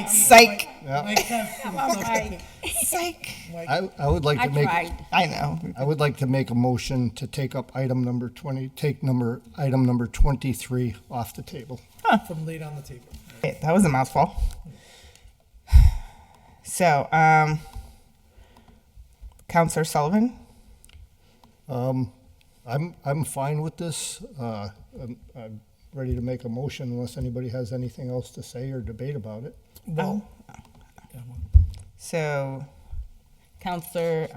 Psych. Psych. I would like to make. I know. I would like to make a motion to take up item number 23 off the table. From late on the table. Wait, that was a mouthful. So, Councilor Sullivan? I'm fine with this. I'm ready to make a motion unless anybody has anything else to say or debate about it. Well, So, Councilor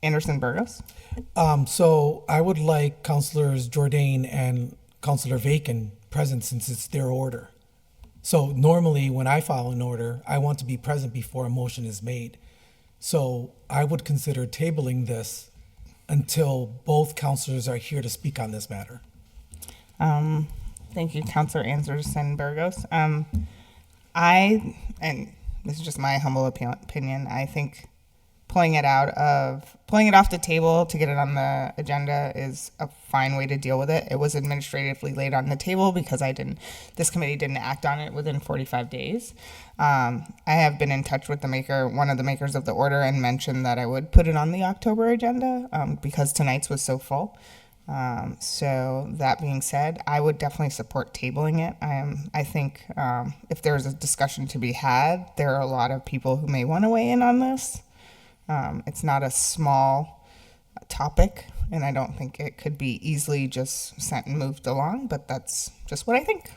Anderson Burgos? so I would like Councilors Jordan and Councilor Vacan present since it's their order. So normally when I file an order, I want to be present before a motion is made. So I would consider tabling this until both councilors are here to speak on this matter. Thank you, Councilor Anderson Burgos. And this is just my humble opinion, I think pulling it off the table to get it on the agenda is a fine way to deal with it. It was administratively laid on the table because this committee didn't act on it within 45 days. I have been in touch with one of the makers of the order, and mentioned that I would put it on the October agenda because tonight's was so full. So that being said, I would definitely support tabling it. I think if there's a discussion to be had, there are a lot of people who may want to weigh in on this. It's not a small topic, and I don't think it could be easily just sent and moved along, but that's just what I think.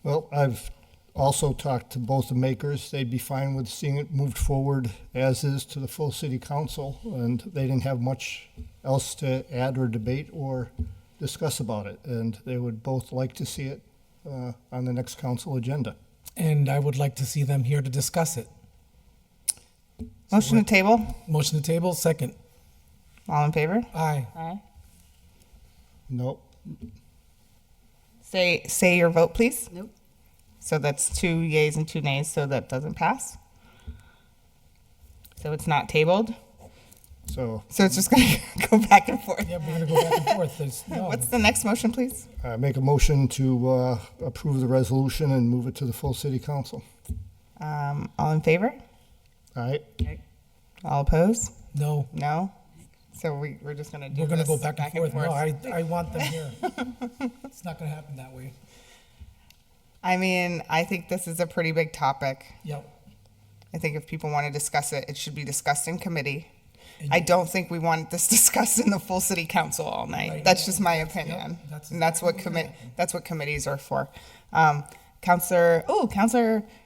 Well, I've also talked to both the makers. They'd be fine with seeing it moved forward as is to the full city council, and they didn't have much else to add or debate or discuss about it, and they would both like to see it on the next council agenda. And I would like to see them here to discuss it. Motion to table. Motion to table, second. All in favor? Aye. Aye. Nope. Say your vote, please. Nope. So that's 2 yeas and 2 nays, so that doesn't pass. So it's not tabled. So So it's just going to go back and forth. Yeah, we're gonna go back and forth. What's the next motion, please? make a motion to approve the resolution and move it to the full city council. All in favor? All right. All opposed? No, No? So we're just going to do we're gonna this go back and forth. No, I want them here. It's not gonna happen that way. I mean, I think this is a pretty big topic. Yep. I think if people want to discuss it, it should be discussed in committee. I don't think we want this discussed in the full city council all night. Right. That's just my opinion. Yep, And that's what committees are for. Councilor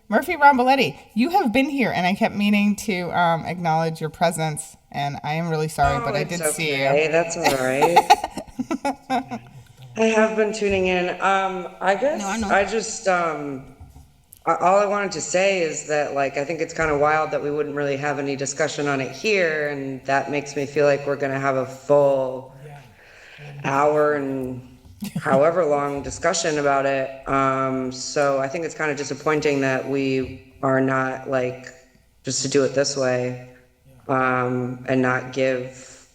Murphy Ramboletti, you have been here, and I kept meaning to acknowledge your presence, and I am really sorry, but I did see you. That's all right. I have been tuning in. I guess No, I know. I just all I wanted to say is that, like, I think it's kind of wild that we wouldn't really have any discussion on it here, and that makes me feel like we're going to have a full hour and however long discussion about it. So I think it's kind of disappointing that we are not, like, just to do it this way, and not give,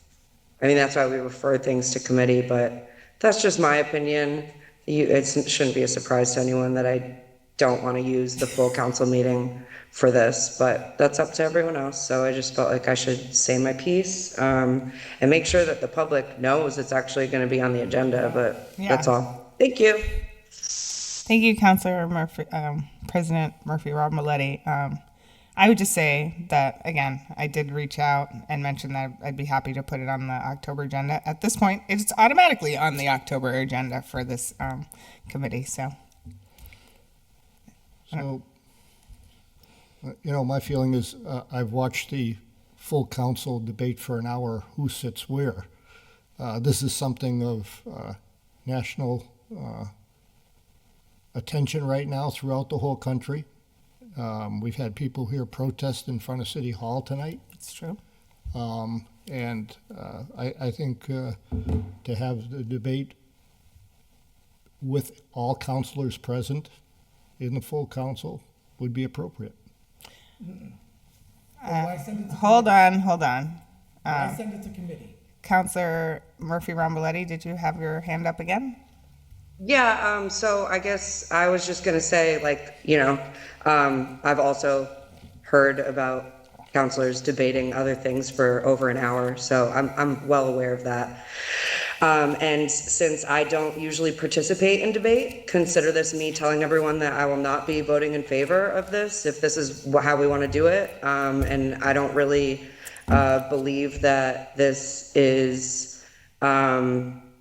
I mean, that's why we refer things to committee, but that's just my opinion. It shouldn't be a surprise to anyone that I don't want to use the full council meeting for this, but that's up to everyone else. So I just felt like I should say my piece, and make sure that the public knows it's actually going to be on the agenda, but that's all. Thank you. Thank you, Councilor Murphy, President Murphy Ramboletti. I would just say that, again, I did reach out and mention that I'd be happy to put it on the October agenda. At this point, it's automatically on the October agenda for this committee, so. So, my feeling is I've watched the full council debate for an hour who sits where. This is something of national attention right now throughout the whole country. We've had people here protest in front of City Hall tonight. It's true. And I think to have the debate with all councilors present in the full council would be appropriate. Hold on. I send it to committee. Councilor Murphy Ramboletti, did you have your hand up again? Yeah, so I guess I was just gonna say, like, I've also heard about counselors debating other things for over an hour, so I'm well aware of that. And since I don't usually participate in debate, consider this me telling everyone that I will not be voting in favor of this if this is how we want to do it. And I don't really believe that this is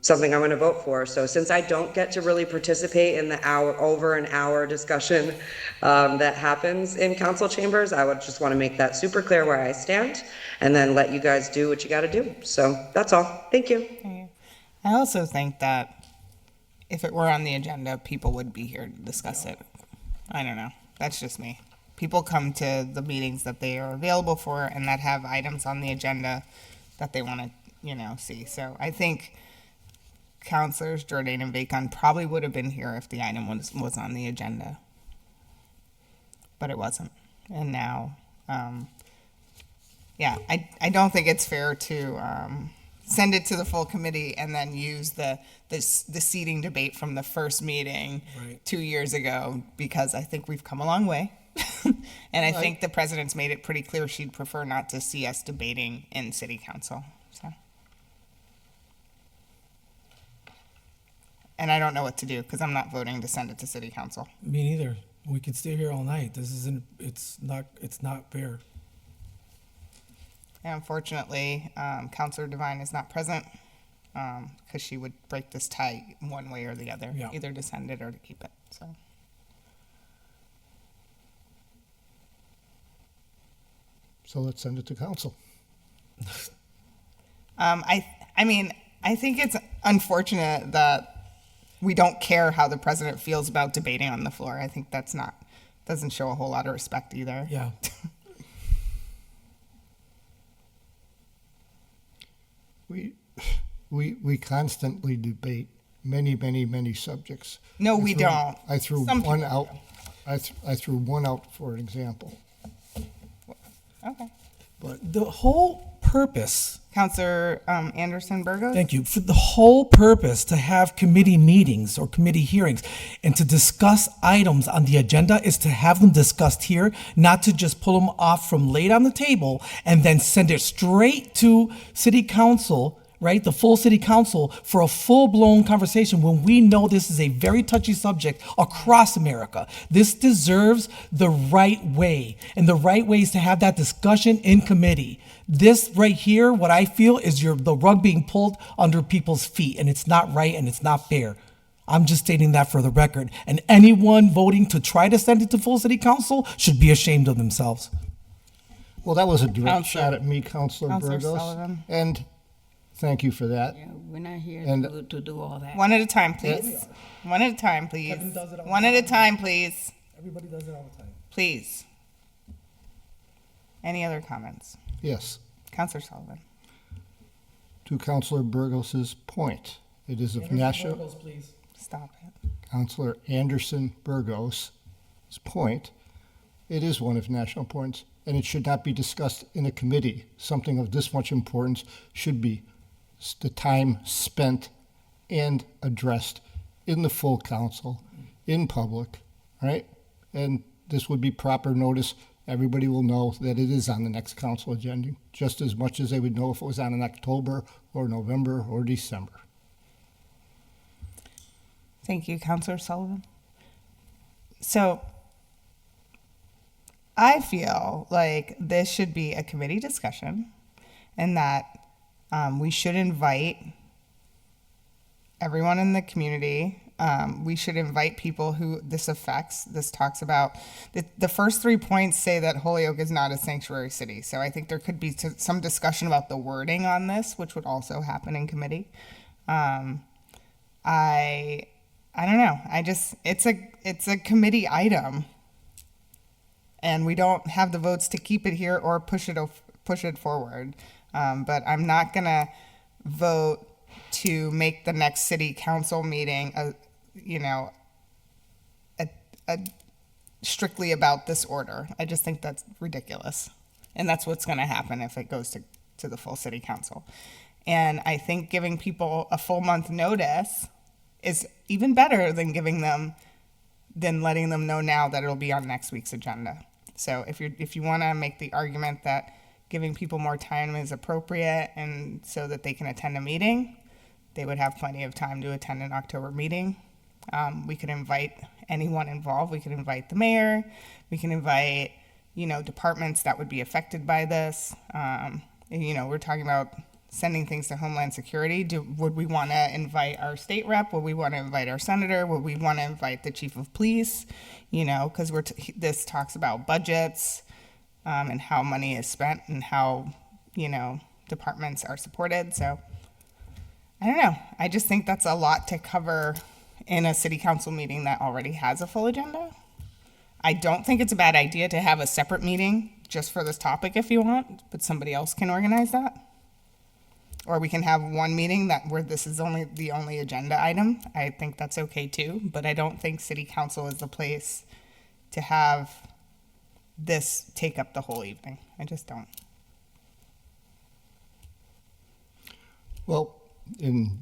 something I'm going to vote for. So since I don't get to really participate in the over an hour discussion that happens in council chambers, I would just want to make that super clear where I stand, and then let you guys do what you got to do. So that's all. Thank you. I also think that if it were on the agenda, people would be here to discuss it. I don't know. That's just me. People come to the meetings that they are available for and that have items on the agenda that they want to, see. So I think Councilors Jordan and Bacon probably would have been here if the item was on the agenda. But it wasn't. And now, I don't think it's fair to send it to the full committee and then use the seating debate from the first meeting Right. 2 years ago, because I think we've come a long way. And I think the president's made it pretty clear she'd prefer not to see us debating in city council. So. And I don't know what to do because I'm not voting to send it to city council. Me neither. We could stay here all night. This isn't, it's not fair. And unfortunately, Councilor Devine is not present because she would break this tie one way or the other, Yeah. either to send it or to keep it. So, So let's send it to council. I mean, I think it's unfortunate that we don't care how the president feels about debating on the floor. I think doesn't show a whole lot of respect either. Yeah. We constantly debate many subjects. No, we don't. I threw Some one people out. I threw one out for an example. Okay. But The whole purpose, Councilor Anderson Burgos? thank you, for the whole purpose to have committee meetings or committee hearings and to discuss items on the agenda is to have them discussed here, not to just pull them off from late on the table and then send it straight to city council, right? The full city council for a full-blown conversation when we know this is a very touchy subject across America. This deserves the right way, and the right way is to have that discussion in committee. This right here, what I feel is the rug being pulled under people's feet, and it's not right and it's not fair. I'm just stating that for the record. And anyone voting to try to send it to full city council should be ashamed of themselves. well, that was a direct Counselor- shot at me, Councilor Counselor Burgos, Sullivan. and thank you for that. Yeah, we're not here And- to do all that. One at a time, please. One at a time, please. Kevin does it all the One at a time, please. Everybody does it all the time. Please. Any other comments? Yes, Councilor Sullivan. to Councilor Burgos's point, it is of national. Please. Stop it. Councilor Anderson Burgos' point, it is one of national importance, and it should not be discussed in a committee. Something of this much importance should be the time spent and addressed in the full council, in public, right? And this would be proper notice. Everybody will know that it is on the next council agenda, just as much as they would know if it was on in October or November or December. Thank you, Councilor Sullivan. So I feel like this should be a committee discussion and that we should invite everyone in the community. We should invite people who this affects. This talks about the first 3 points say that Holyoke is not a sanctuary city. So I think there could be some discussion about the wording on this, which would also happen in committee. I don't know. It's a committee item, and we don't have the votes to keep it here or push it forward. But I'm not gonna vote to make the next city council meeting strictly about this order. I just think that's ridiculous, and that's what's gonna happen if it goes to the full city council. And I think giving people a full month notice is even better than letting them know now that it'll be on next week's agenda. So if you want to make the argument that giving people more time is appropriate and so that they can attend a meeting, they would have plenty of time to attend an October meeting. We could invite anyone involved. We could invite the mayor. We can invite, departments that would be affected by this. We're talking about sending things to Homeland Security. Would we want to invite our state rep? Would we want to invite our senator? Would we want to invite the chief of police? Because this talks about budgets and how money is spent and how, departments are supported. So I don't know. I just think that's a lot to cover in a city council meeting that already has a full agenda. I don't think it's a bad idea to have a separate meeting just for this topic if you want, but somebody else can organize that. Or we can have one meeting where this is the only agenda item. I think that's okay too, but I don't think city council is the place to have this take up the whole evening. I just don't. Well, in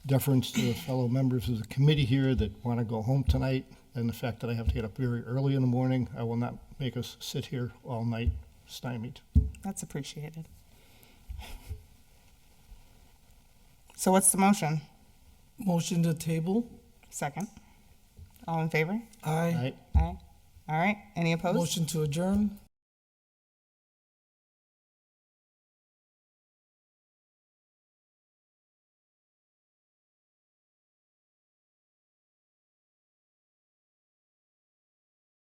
deference to the fellow members of the committee here that want to go home tonight, and the fact that I have to get up very early in the morning, I will not make us sit here all night stymied. That's appreciated. So what's the motion? Motion to table. Second. All in favor? Aye. Aye. Aye. All right. Any opposed? Motion to adjourn.